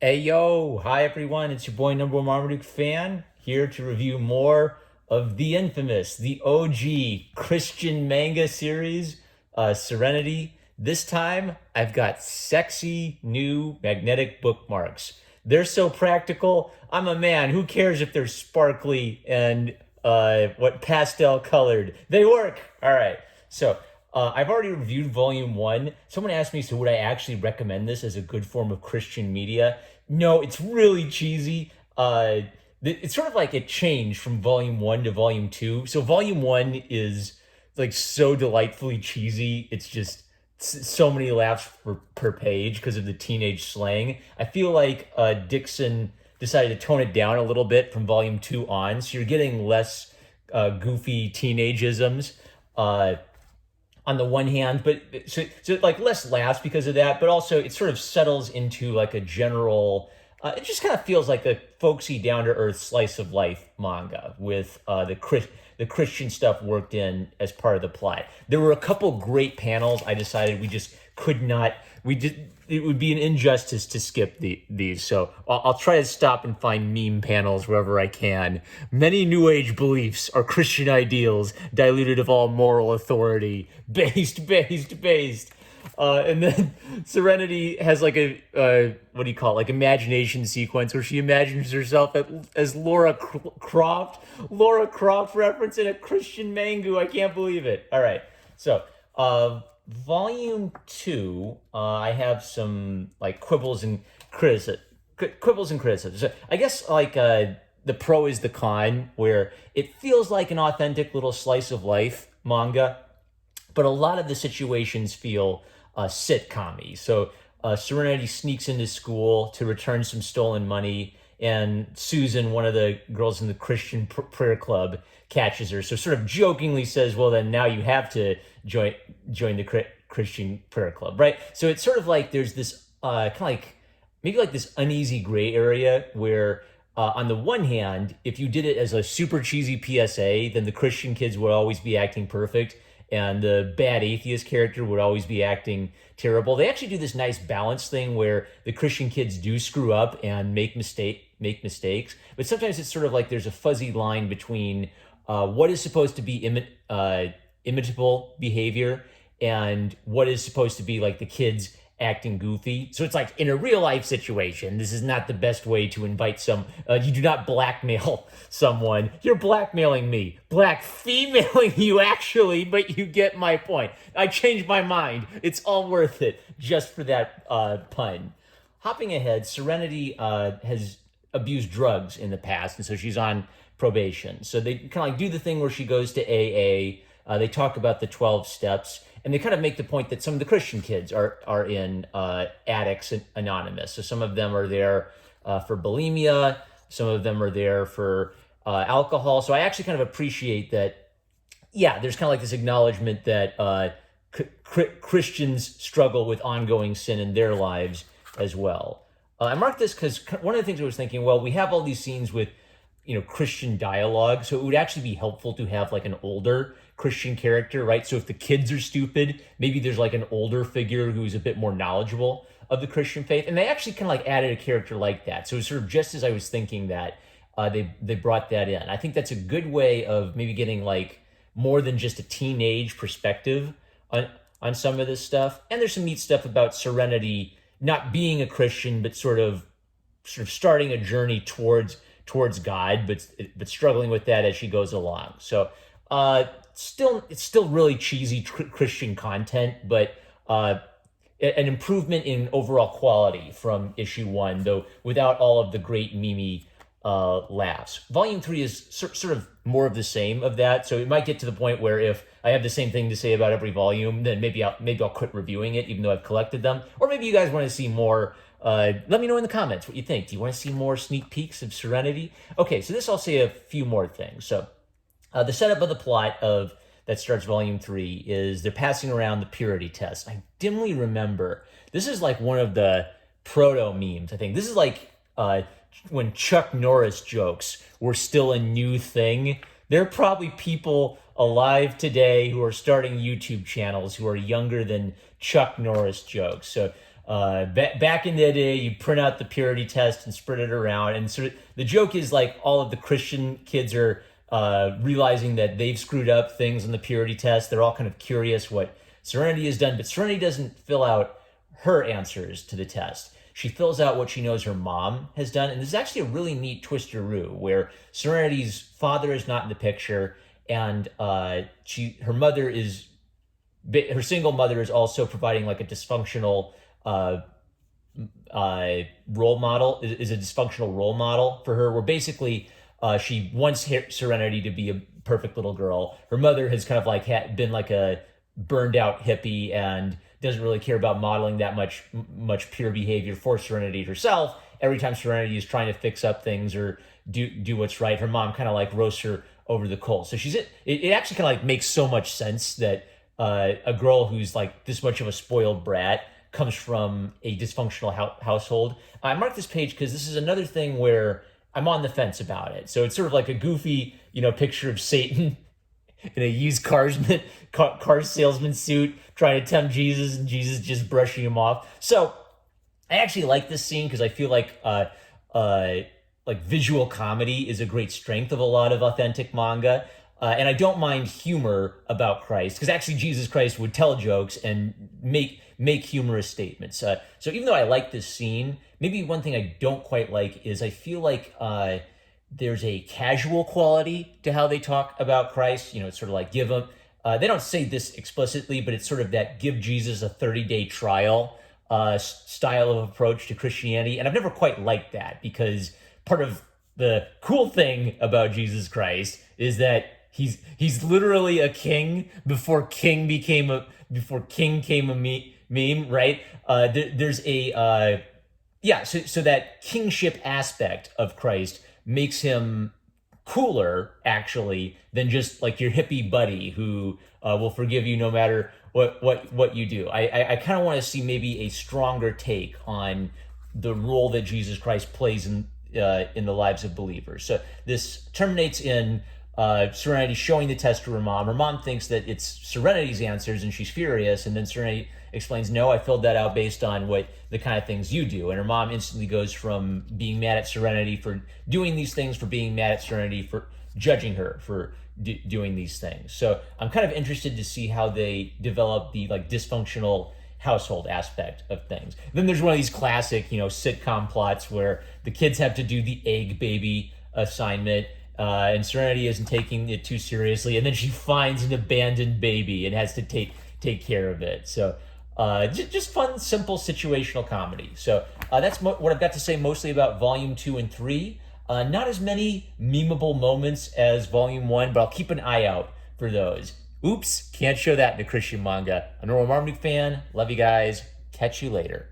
Hey yo, hi everyone, it's your boy number one Marmaduke fan, here to review more of the infamous, the OG Christian manga series, Serenity. This time, I've got sexy new magnetic bookmarks. They're so practical. I'm a man, who cares if they're sparkly and what pastel colored? They work! Alright, so I've already reviewed Volume 1. Someone asked me, so would I actually recommend this as a good form of Christian media? No, it's really cheesy. It's sort of like it changed from Volume 1 to Volume 2. So Volume 1 is like so delightfully cheesy. It's just so many laughs per page because of the teenage slang. I feel like Dixon decided to tone it down a little bit from Volume 2 on. So you're getting less goofy teenageisms. On the one hand, but so like less laughs because of that, but also it sort of settles into like a general. It just kind of feels like a folksy, down to earth slice of life manga with the Christian stuff worked in as part of the plot. There were a couple great panels. I decided we just could not. We did. It would be an injustice to skip these. So I'll try to stop and find meme panels wherever I can. Many New Age beliefs are Christian ideals, diluted of all moral authority. Based. And then Serenity has like a, what do you call it? Like imagination sequence where she imagines herself as Laura Croft. Laura Croft reference in a Christian manga. I can't believe it. All right. So, Volume 2, I have some like quibbles and criticism. So I guess like the pro is the con, where it feels like an authentic little slice of life manga, but a lot of the situations feel sitcom-y. So Serenity sneaks into school to return some stolen money, and Susan, one of the girls in the Christian prayer club, catches her. So sort of jokingly says, well, then now you have to join the Christian prayer club, right? So it's sort of like there's this kind of like maybe like this uneasy gray area where on the one hand, if you did it as a super cheesy PSA, then the Christian kids would always be acting perfect and the bad atheist character would always be acting terrible. They actually do this nice balance thing where the Christian kids do screw up and make mistakes, but sometimes it's sort of like there's a fuzzy line between what is supposed to be imitable behavior and what is supposed to be like the kids acting goofy. So it's like in a real life situation, this is not the best way to invite you do not blackmail someone. You're blackmailing me. Black femailing you actually, but you get my point. I changed my mind. It's all worth it just for that pun. Hopping ahead, Serenity has abused drugs in the past, and so she's on probation. So they kind of like do the thing where she goes to AA. They talk about the 12 steps, and they kind of make the point that some of the Christian kids are in Addicts Anonymous. So some of them are there for bulimia, some of them are there for alcohol. So I actually kind of appreciate that. Yeah, there's kind of like this acknowledgement that Christians struggle with ongoing sin in their lives as well. I marked this because one of the things I was thinking, well, we have all these scenes with Christian dialogue, so it would actually be helpful to have like an older Christian character, right? So if the kids are stupid, maybe there's like an older figure who's a bit more knowledgeable of the Christian faith. And they actually kind of like added a character like that. So sort of just as I was thinking that, they brought that in. I think that's a good way of maybe getting like more than just a teenage perspective on some of this stuff. And there's some neat stuff about Serenity not being a Christian, but sort of starting a journey towards God, but struggling with that as she goes along. So it's still really cheesy Christian content, but an improvement in overall quality from issue 1, though without all of the great meme laughs. Volume 3 is sort of more of the same of that, so it might get to the point where if I have the same thing to say about every volume, then maybe I'll quit reviewing it, even though I've collected them. Or maybe you guys want to see more. Let me know in the comments what you think. Do you want to see more sneak peeks of Serenity? Okay, so I'll say a few more things. So the setup of the plot that starts Volume 3 is they're passing around the purity test. I dimly remember, this is like one of the proto memes, I think. This is like when Chuck Norris jokes were still a new thing. There are probably people alive today who are starting YouTube channels who are younger than Chuck Norris jokes. So Back in the day, you print out the purity test and spread it around. And sort of the joke is like all of the Christian kids are realizing that they've screwed up things on the purity test. They're all kind of curious what Serenity has done, but Serenity doesn't fill out her answers to the test. She fills out what she knows her mom has done. And this is actually a really neat twisteroo where Serenity's father is not in the picture, and her single mother is also providing like a dysfunctional role model, is a dysfunctional role model for her, where basically she wants Serenity to be a perfect little girl. Her mother has kind of like been like a burned out hippie and doesn't really care about modeling that much pure behavior for Serenity herself. Every time Serenity is trying to fix up things or do what's right, her mom kind of like roasts her over the coals. So it actually kind of like makes so much sense that a girl who's like this much of a spoiled brat comes from a dysfunctional household. I marked this page because this is another thing where I'm on the fence about it. So it's sort of like a goofy, picture of Satan in a used car salesman suit trying to tempt Jesus, and Jesus just brushing him off. So I actually like this scene because I feel like visual comedy is a great strength of a lot of authentic manga. And I don't mind humor about Christ, because actually Jesus Christ would tell jokes and make humorous statements. So even though I like this scene, maybe one thing I don't quite like is I feel like there's a casual quality to how they talk about Christ. It's sort of like give him, they don't say this explicitly, but it's sort of that give Jesus a 30-day trial style of approach to Christianity. And I've never quite liked that, because part of the cool thing about Jesus Christ is that he's literally a king before king came a meme, right? There's a so that kingship aspect of Christ makes him cooler actually than just like your hippie buddy who will forgive you no matter what you do. I kind of want to see maybe a stronger take on the role that Jesus Christ plays in the lives of believers. So this terminates in Serenity showing the test to her mom. Her mom thinks that it's Serenity's answers and she's furious, and then Serenity explains, no, I filled that out based on what the kind of things you do. And her mom instantly goes from being mad at Serenity for doing these things, for being mad at Serenity for judging her for doing these things. So I'm kind of interested to see how they develop the like dysfunctional household aspect of things. Then there's one of these classic, sitcom plots where the kids have to do the egg baby assignment, and Serenity isn't taking it too seriously, and then she finds an abandoned baby and has to take care of it. So just fun, simple situational comedy. So that's what I've got to say mostly about Volume 2 and 3. Not as many memeable moments as Volume 1, but I'll keep an eye out for those. Oops, can't show that in a Christian manga. I'm a normal Marmaduke fan. Love you guys. Catch you later.